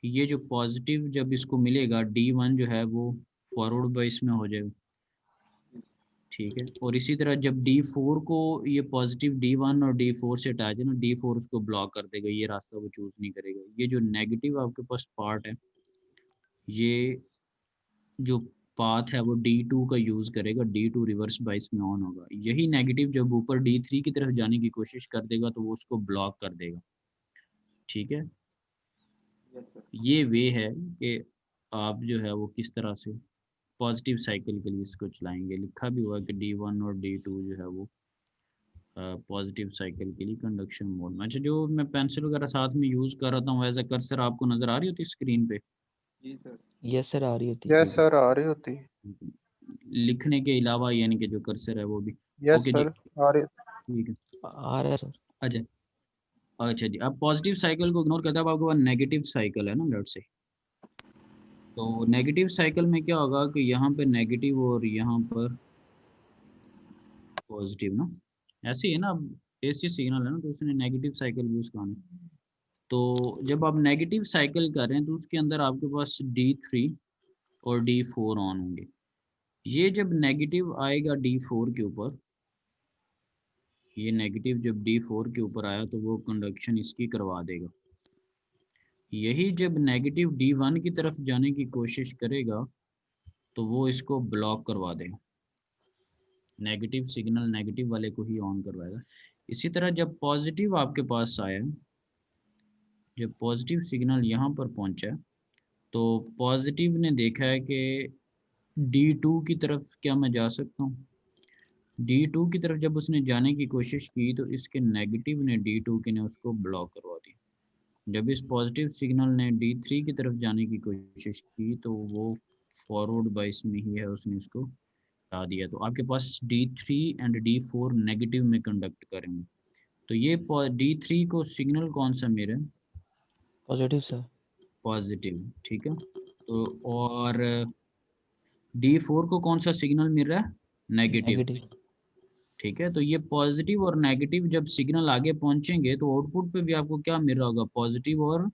ये जो पॉजिटिव जब इसको मिलेगा D1 जो है वो फॉरवर्ड बाइस में हो जाएगा, ठीक है। और इसी तरह जब D4 को ये पॉजिटिव D1 और D4 से अटैच है ना, D4 उसको ब्लॉक कर देगा, ये रास्ता वो चूज नहीं करेगा। ये जो नेगेटिव आपके पास पार्ट है, ये जो पाथ है वो D2 का यूज करेगा, D2 रिवर्स बाइस में ऑन होगा। यही नेगेटिव जब ऊपर D3 की तरफ जाने की कोशिश कर देगा तो वो उसको ब्लॉक कर देगा, ठीक है। ये वे है कि आप जो है वो किस तरह से पॉजिटिव साइकिल के लिए इसको चलाएंगे। लिखा भी हुआ है कि D1 और D2 जो है वो पॉजिटिव साइकिल के लिए कंडक्शन मोड में। अच्छा, जो मैं पेंसिल वगैरह साथ में यूज कर रहा हूँ एज अ कर्सर आपको नजर आ रही होती स्क्रीन पे? यस सर, आ रही होती है। यस सर, आ रही होती। लिखने के अलावा यानी कि जो कर्सर है वो भी? यस ओके जी, सर, आ रही। ठीक है। आ रहा है सर। अच्छा अच्छा जी, अब पॉजिटिव साइकिल को इग्नोर करते हैं, अब आपके पास नेगेटिव साइकिल है ना, लेट्स से। तो नेगेटिव साइकिल में क्या होगा कि यहाँ पे नेगेटिव और यहाँ पर पॉजिटिव ना, ऐसे ही है ना। अब एसी सिग्नल है ना, तो उसने नेगेटिव साइकिल यूज करना है। तो जब आप नेगेटिव साइकिल कर रहे हैं तो उसके अंदर आपके पास D3 और D4 ऑन होंगे। ये जब नेगेटिव आएगा D4 के ऊपर, ये नेगेटिव जब D4 के ऊपर आया तो वो कंडक्शन इसकी करवा देगा। यही जब नेगेटिव D1 की तरफ जाने की कोशिश करेगा तो वो इसको ब्लॉक करवा देगा। नेगेटिव सिग्नल नेगेटिव वाले को ही ऑन करवाएगा। इसी तरह जब पॉजिटिव आपके पास आया, जब पॉजिटिव सिग्नल यहाँ पर पहुँचा तो पॉजिटिव ने देखा है कि D2 की तरफ क्या मैं जा सकता हूँ। D2 की तरफ जब उसने जाने की कोशिश की तो इसके नेगेटिव ने D2 के ने उसको ब्लॉक करवा दिया। जब इस पॉजिटिव सिग्नल ने D3 की तरफ जाने की कोशिश की तो वो फॉरवर्ड बाइस में ही है, उसने इसको हटा दिया। तो आपके पास D3 एंड D4 नेगेटिव में कंडक्ट करेंगे। तो ये D3 को सिग्नल कौन सा मेरा? Positive sir. पॉजिटिव, ठीक है। तो और D4 को कौन सा सिग्नल मिल रहा है? Negative, negative. ठीक है। तो ये पॉजिटिव और नेगेटिव जब सिग्नल आगे पहुंचेंगे तो आउटपुट पे भी आपको क्या मिल रहा होगा? पॉजिटिव और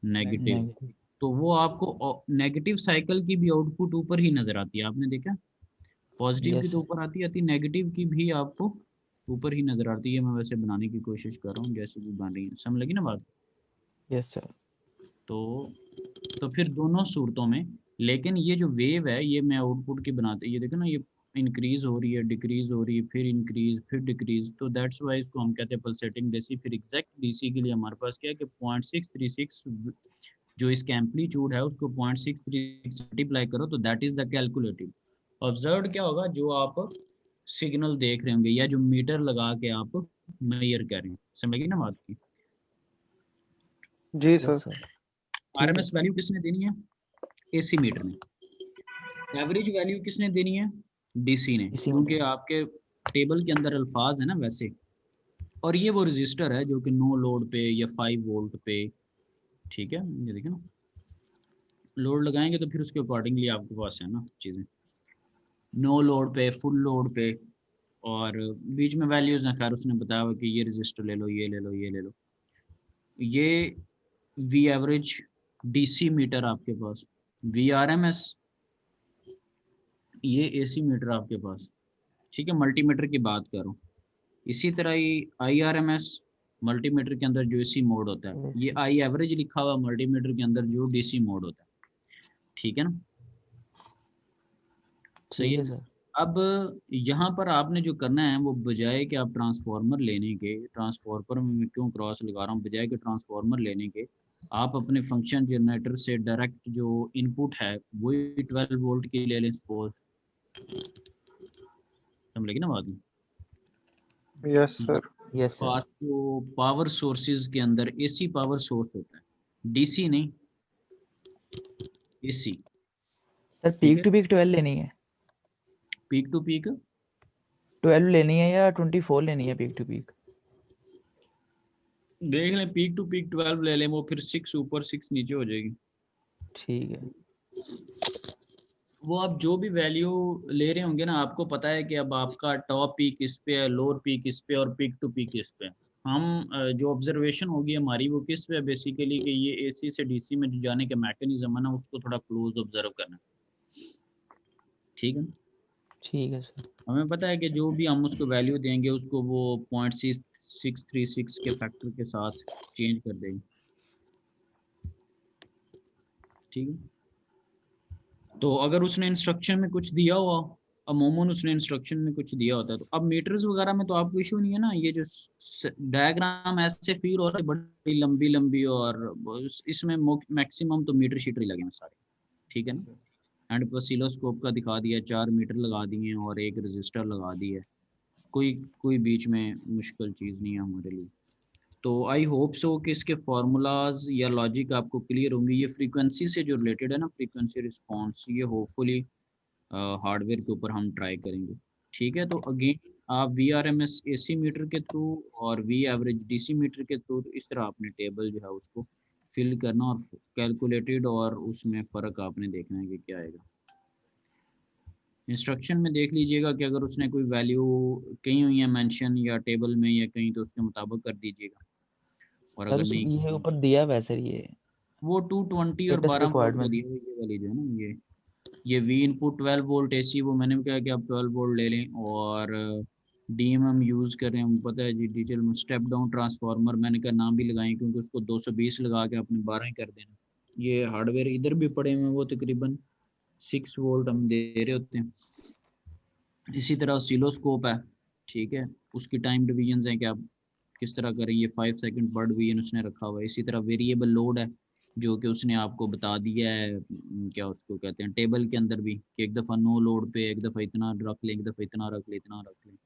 नेगेटिव। नेगेटिव। तो वो आपको नेगेटिव साइकिल की भी आउटपुट ऊपर ही नजर आती है, आपने देखा? पॉजिटिव की यस तो सर। ऊपर आती आती, नेगेटिव की भी आपको ऊपर ही नजर आती है। मैं वैसे बनाने की कोशिश कर रहा हूँ जैसे भी बन रही है, समझ लगी ना बात? Yes sir. तो फिर दोनों सूरतों में, लेकिन ये जो वेव है ये मैं आउटपुट की बनाते, ये देखो ना, ये इंक्रीज हो रही है, डिक्रीज हो रही है, फिर इंक्रीज, फिर डिक्रीज। तो दैट्स वाई इसको हम कहते हैं पल्सेटिंग डीसी। फिर एग्जैक्ट डीसी के लिए हमारे पास क्या है कि 0.636 जो इसका एम्पलीट्यूड है उसको 0.636 मल्टीप्लाई करो तो that is the calculative. Observe क्या होगा? जो आप सिग्नल देख रहे होंगे या जो मीटर लगा के आप मेजर करें, समझ गए ना बात की? जी यस सर। सर। ठीक है। आरएमएस वैल्यू किसने देनी है? एसी मीटर ने। एवरेज वैल्यू किसने देनी है? डीसी ने, इसी क्योंकि में। आपके टेबल के अंदर अल्फाज है ना वैसे। और ये वो रजिस्टर है जो कि नो लोड पे या 5 वोल्ट पे, ठीक है, ये देखिए ना, लोड लगाएंगे तो फिर उसके अकॉर्डिंगली आपके पास है ना चीज़ें, नो लोड पे, फुल लोड पे। और बीच में वैल्यूज ना, खैर उसने बताया हुआ कि ये रजिस्टर ले लो, ये ले लो, ये ले लो। ये वी एवरेज डीसी मीटर आपके पास, वी आर एम एस ये एसी मीटर आपके पास, ठीक है, मल्टीमीटर की बात कर रहा हूँ। इसी तरह ही I R M S multimeter के अंदर जो एसी मोड होता है, ये AC। आई एवरेज लिखा हुआ मल्टीमीटर के अंदर जो डीसी मोड होता है, ठीक है ना? सही ठीक है। है सर। अब यहाँ पर आपने जो करना है वो बजाय कि आप ट्रांसफार्मर लेने के, ट्रांसफार्मर में मैं क्यों क्रॉस लगा रहा हूँ, बजाय के ट्रांसफार्मर लेने के आप अपने फंक्शन जनरेटर से डायरेक्ट जो इनपुट है वही 12 वोल्ट की ले लें सपोज, समझ ना बात में? Yes sir. Yes sir. पास जो पावर सोर्सेज के अंदर एसी पावर सोर्स होता है, डीसी नहीं, एसी, सर ठीक पीक है। टू पीक 12 लेनी है? पीक टू पीक 12 लेनी है या 24 लेनी है पीक टू पीक? देख लें, पीक टू पीक 12 ले लें, वो फिर 6 ऊपर 6 नीचे हो जाएगी। ठीक है। वो आप जो भी वैल्यू ले रहे होंगे ना, आपको पता है कि अब आपका टॉप पीक इस पे है, लोअर पीक इस पे और पीक टू पीक इस पे। हम जो ऑब्जर्वेशन होगी हमारी वो किस पे बेसिकली कि ये एसी से डीसी में जो जाने का मैकेनिज्म है ना उसको थोड़ा क्लोज ऑब्जर्व करना, ठीक है। ठीक है सर। हमें पता है कि जो भी हम उसको वैल्यू देंगे उसको वो 0.636 के फैक्टर के साथ चेंज कर देंगे, ठीक है। तो अगर उसने इंस्ट्रक्शन में कुछ दिया हुआ, अमूमन उसने इंस्ट्रक्शन में कुछ दिया होता है, तो अब मीटर्स वगैरह में तो आपको इशू नहीं है ना। ये जो डायग्राम ऐसे फील हो रहा है बड़ी लंबी लंबी, और इसमें मैक्सिमम तो मीटर शीटर ही लगे हैं सारे, ठीक है ना। एंड ऑसिलोस्कोप का दिखा दिया, 4 मीटर लगा दिए और एक रजिस्टर लगा दिया, कोई कोई बीच में मुश्किल चीज़ नहीं है हमारे लिए। तो आई होप सो कि इसके फार्मूलाज या लॉजिक आपको क्लियर होंगे। ये फ्रीक्वेंसी से जो रिलेटेड है ना, फ्रीक्वेंसी रिस्पॉन्स, ये होपफुली हार्डवेयर के ऊपर हम ट्राई करेंगे, ठीक है। तो अगेन आप VRMS AC मीटर के थ्रू और V एवरेज DC मीटर के थ्रू इस तरह आपने टेबल जो है उसको फिल करना और कैलकुलेटेड, और उसमें फ़र्क आपने देखना है कि क्या आएगा। इंस्ट्रक्शन में देख लीजिएगा कि अगर उसने कोई वैल्यू कहीं हुई है मेंशन या टेबल में या कहीं, तो उसके मुताबिक कर दीजिएगा, और सर अगर उसमें नहीं ये ऊपर दिया हुआ है सर, ये वो 220 और लेटेस्ट 12 वोल्ट का रिक्वायरमेंट। दिया हुआ है, ये वाली जो है ना, ये V इनपुट 12 वोल्ट AC, वो मैंने भी कहा कि आप 12 वोल्ट ले लें, और DMM यूज़ करें, हमें पता है जी डिजिटल स्टेप डाउन ट्रांसफार्मर, मैंने कहा नाम भी लगाएं क्योंकि उसको 220 लगा के आपने 12 ही कर देना। ये हार्डवेयर इधर भी पड़े हुए हैं, वो तकरीबन 6 वोल्ट हम दे रहे होते हैं। इसी तरह ऑसिलोस्कोप है, ठीक है, उसकी टाइम डिवीजन है कि आप किस तरह करें, ये 5 सेकंड पर डिवीजन उसने रखा हुआ है। इसी तरह वेरिएबल लोड है जो कि उसने आपको बता दिया है, क्या उसको कहते हैं टेबल के अंदर भी, कि एक दफ़ा नो लोड पे एक दफ़ा इतना रख लें, एक दफ़ा इतना रख लें, इतना रख लें।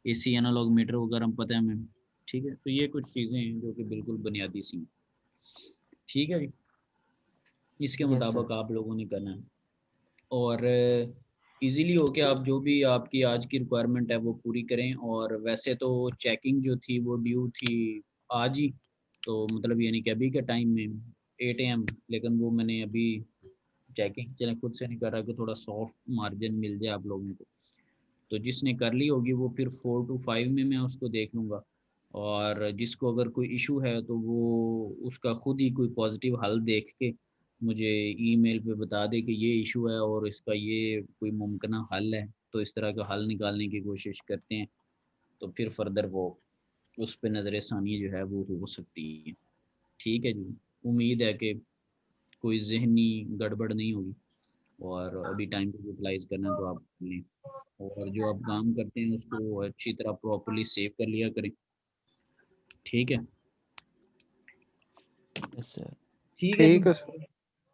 AC एनालॉग मीटर वगैरह हम पता है हमें, ठीक है। तो ये कुछ चीज़ें हैं जो कि बिल्कुल बुनियादी सी हैं, ठीक है जी। इसके यस सर। मुताबिक आप लोगों ने करना है, और इजीली हो के आप जो भी आपकी आज की रिक्वायरमेंट है वो पूरी करें। और वैसे तो चेकिंग जो थी वो ड्यू थी आज ही, तो मतलब यानी कि अभी के टाइम में 8 AM, लेकिन वो मैंने अभी चेकिंग चले खुद से नहीं कर रहा कि थोड़ा सॉफ्ट मार्जिन मिल जाए आप लोगों को। तो जिसने कर ली होगी वो फिर 4 to 5 में मैं उसको देख लूँगा, और जिसको अगर कोई इशू है तो वो उसका खुद ही कोई पॉजिटिव हल देख के मुझे ईमेल पे बता दे कि ये इशू है और इसका ये कोई मुमकिन हल है, तो इस तरह का हल निकालने की कोशिश करते हैं। तो फिर फर्दर वो उस पे नज़र षानी जो है वो हो सकती है, ठीक है जी। उम्मीद है कि कोई ज़हनी गड़बड़ नहीं होगी, और अभी टाइम को यूटिलाइज़ करना है तो आप लें, और जो आप काम करते हैं उसको अच्छी तरह प्रॉपर्ली सेव कर लिया करें, ठीक है। Yes sir. ठीक है जी। ठीक है सर।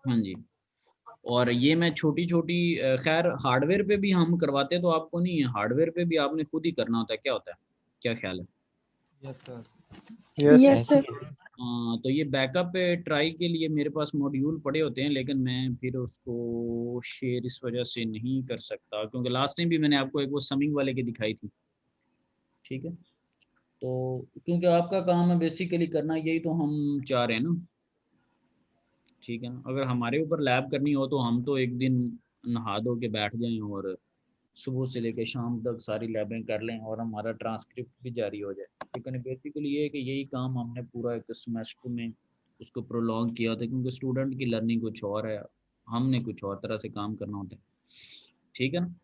हाँ जी। और ये मैं छोटी छोटी खैर हार्डवेयर पे भी हम करवाते तो आपको नहीं है, हार्डवेयर पे भी आपने खुद ही करना होता है, क्या होता है, क्या ख्याल है। यस यस ऐसे सर। ही है। तो ये बैकअप पे ट्राई के लिए मेरे पास मॉड्यूल पड़े होते हैं, लेकिन मैं फिर उसको शेयर इस वजह से नहीं कर सकता क्योंकि लास्ट टाइम भी मैंने आपको एक वो समिंग वाले की दिखाई थी, ठीक है। तो क्योंकि आपका काम है बेसिकली करना, यही तो हम चाह रहे हैं ना, ठीक है ना। अगर हमारे ऊपर लैब करनी हो तो हम तो एक दिन नहा धो के बैठ जाएं और सुबह से लेकर शाम तक सारी लैबें कर लें और हमारा ट्रांसक्रिप्ट भी जारी हो जाए। लेकिन बेसिकली ये है कि यही काम हमने पूरा एक सेमेस्टर में उसको प्रोलॉन्ग किया था, क्योंकि स्टूडेंट की लर्निंग कुछ और है, हमने कुछ और तरह से काम करना होता है, ठीक है ना।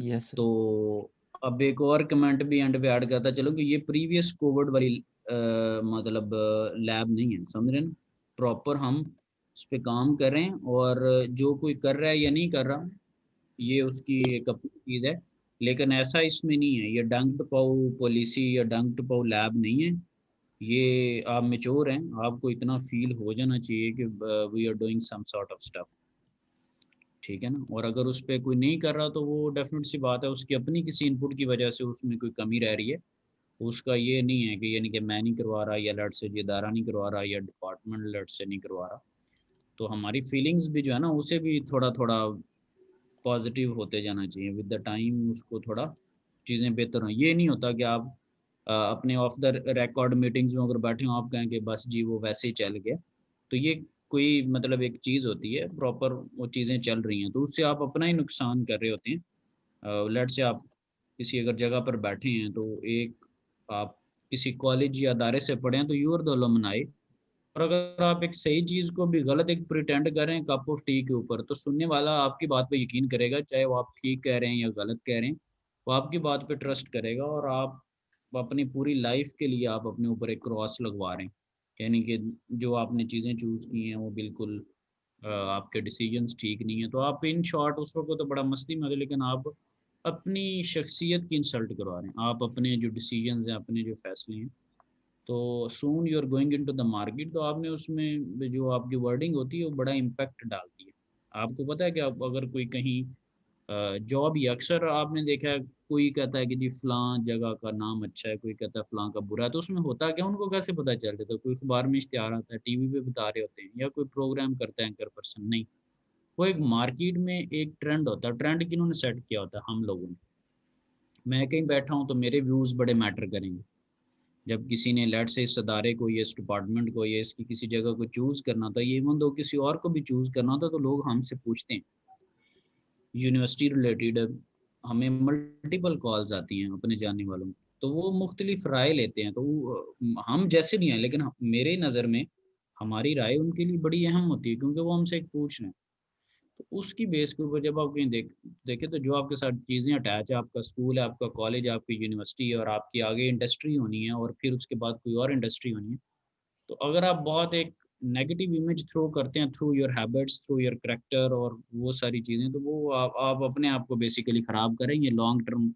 Yes sir. तो अब एक और कमेंट भी एंड पे ऐड करता चलो कि ये प्रीवियस कोविड वाली मतलब लैब नहीं है, समझ रहे ना। प्रॉपर हम उस पर काम कर रहे हैं, और जो कोई कर रहा है या नहीं कर रहा ये उसकी एक अपनी चीज़ है, लेकिन ऐसा इसमें नहीं है, ये डंक्ड पाउ पॉलिसी या डंक्ड पाउ लैब नहीं है। ये आप मेच्योर हैं, आपको इतना फील हो जाना चाहिए कि we are doing some sort of stuff, ठीक है ना। और अगर उस पर कोई नहीं कर रहा तो वो डेफिनेट सी बात है, उसकी अपनी किसी इनपुट की वजह से उसमें कोई कमी रह रही है। उसका ये नहीं है कि यानी कि मैं नहीं करवा रहा, या लट से ये इदारा नहीं करवा रहा, या डिपार्टमेंट लट से नहीं करवा रहा। तो हमारी फीलिंग्स भी जो है ना उसे भी थोड़ा थोड़ा पॉजिटिव होते जाना चाहिए विद द टाइम, उसको थोड़ा चीज़ें बेहतर हों। ये नहीं होता कि आप अपने ऑफ द रिकॉर्ड मीटिंग्स में अगर बैठे हो आप कहें कि बस जी वो वैसे ही चल गया, तो ये कोई मतलब एक चीज़ होती है प्रॉपर, वो चीज़ें चल रही हैं तो उससे आप अपना ही नुकसान कर रहे होते हैं। लेट से आप किसी अगर जगह पर बैठे हैं तो एक आप किसी कॉलेज या अदारे से पढ़े हैं तो यू आर द अलुमनाई। और अगर आप एक सही चीज़ को भी गलत एक प्रिटेंड करें कप ऑफ टी के ऊपर, तो सुनने वाला आपकी बात पे यकीन करेगा, चाहे वो आप ठीक कह रहे हैं या गलत कह रहे हैं, वो आपकी बात पे ट्रस्ट करेगा। और आप अपनी पूरी लाइफ के लिए आप अपने ऊपर एक क्रॉस लगवा रहे हैं, यानी कि जो आपने चीज़ें चूज़ की हैं वो बिल्कुल आपके डिसीजंस ठीक नहीं है। तो आप इन शॉर्ट उस वक्त तो बड़ा मस्ती में थे, लेकिन आप अपनी शख्सियत की इंसल्ट करवा रहे हैं। आप अपने जो डिसीजंस हैं, अपने जो फैसले हैं, तो soon you are going into the market, तो आपने उसमें जो आपकी वर्डिंग होती है वो बड़ा इम्पैक्ट डालती है। आपको पता है कि आप अगर कोई कहीं जॉब, ही अक्सर आपने देखा है कोई कहता है कि जी फलां जगह का नाम अच्छा है, कोई कहता है फलां का बुरा है, तो उसमें होता क्या, उनको कैसे पता चल रहा था? कोई अखबार में इश्तिहार आता है, टीवी पे बता रहे होते हैं, या कोई प्रोग्राम करता है एंकर पर्सन? नहीं, वो एक मार्केट में एक ट्रेंड होता है। ट्रेंड किन्होंने सेट किया होता है? हम लोगों ने। मैं कहीं बैठा हूँ तो मेरे व्यूज़ बड़े मैटर करेंगे। जब किसी ने लेट से इस अदारे को या इस डिपार्टमेंट को या इसकी किसी जगह को चूज़ करना था, ये इवन दो किसी और को भी चूज़ करना था, तो लोग हमसे पूछते हैं। यूनिवर्सिटी रिलेटेड हमें मल्टीपल कॉल्स आती हैं अपने जानने वालों की, तो वो मुख्तलिफ राय लेते हैं। तो हम जैसे नहीं हैं, लेकिन मेरे नज़र में हमारी राय उनके लिए बड़ी अहम होती है, क्योंकि वो हमसे एक पूछ रहे हैं। तो उसकी बेस के ऊपर जब आप कहीं देखें तो जो आपके साथ चीज़ें अटैच है, आपका स्कूल है, आपका कॉलेज है, आपकी यूनिवर्सिटी है, और आपकी आगे इंडस्ट्री होनी है, और फिर उसके बाद कोई और इंडस्ट्री होनी है। तो अगर आप बहुत एक नेगेटिव इमेज थ्रो करते हैं through your habits, through your character और वो सारी चीज़ें, तो वो आप अपने आप को बेसिकली ख़राब करेंगे। लॉन्ग टर्म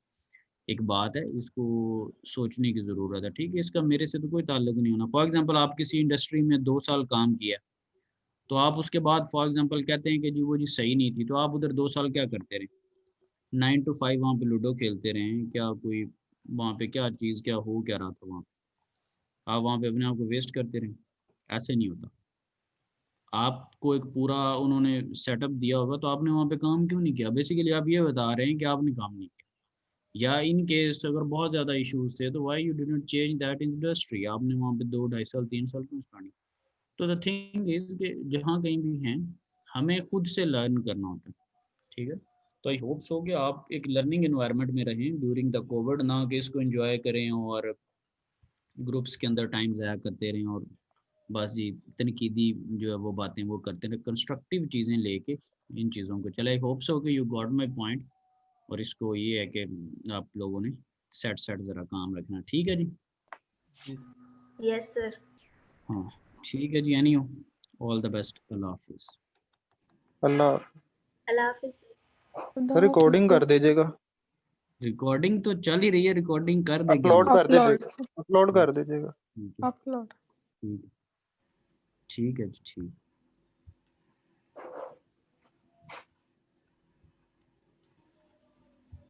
एक बात है, इसको सोचने की ज़रूरत है, ठीक है? इसका मेरे से तो कोई ताल्लुक नहीं होना। फॉर एग्ज़ाम्पल आप किसी इंडस्ट्री में 2 साल काम किया, तो आप उसके बाद फॉर एग्ज़ाम्पल कहते हैं कि जी वो जी सही नहीं थी, तो आप उधर 2 साल क्या करते रहे? 9 टू 5 वहाँ पे लूडो खेलते रहे हैं? क्या कोई वहाँ पे क्या चीज़ क्या हो क्या रहा था वहाँ पे? आप वहाँ पे अपने आप को वेस्ट करते रहे? ऐसे नहीं होता। आपको एक पूरा उन्होंने सेटअप दिया होगा, तो आपने वहाँ पे काम क्यों नहीं किया? बेसिकली आप ये बता रहे हैं कि आपने काम नहीं किया। या इन केस अगर बहुत ज़्यादा इश्यूज़ थे, तो why you did not change that industry? आपने वहाँ पे 2 ढाई साल 3 साल क्यों स्पेंड? तो द थिंग इज़ कि जहाँ कहीं भी हैं, हमें खुद से लर्न करना होता है, ठीक है? तो आई होप सो कि आप एक लर्निंग एनवायरनमेंट में रहें ड्यूरिंग द कोविड, ना कि इसको एन्जॉय करें और ग्रुप्स के अंदर टाइम ज़ाया करते रहें और बस जी तनकीदी जो है वो बातें वो करते रहें। कंस्ट्रक्टिव चीज़ें लेके इन चीज़ों को चले। आई होप सो कि यू गॉट माय पॉइंट। और इसको ये है कि आप लोगों ने सेट ज़रा काम रखना, ठीक है जी? Yes sir. हाँ, ठीक है जी। एनी हो, ऑल द बेस्ट। अल्लाह हाफिज़। अल्लाह हाफिज़। सर रिकॉर्डिंग कर दीजिएगा। रिकॉर्डिंग तो चल ही रही है, रिकॉर्डिंग कर दे क्या? अपलोड कर दीजिएगा। ठीक है, अपलोड। ठीक है जी, ठीक।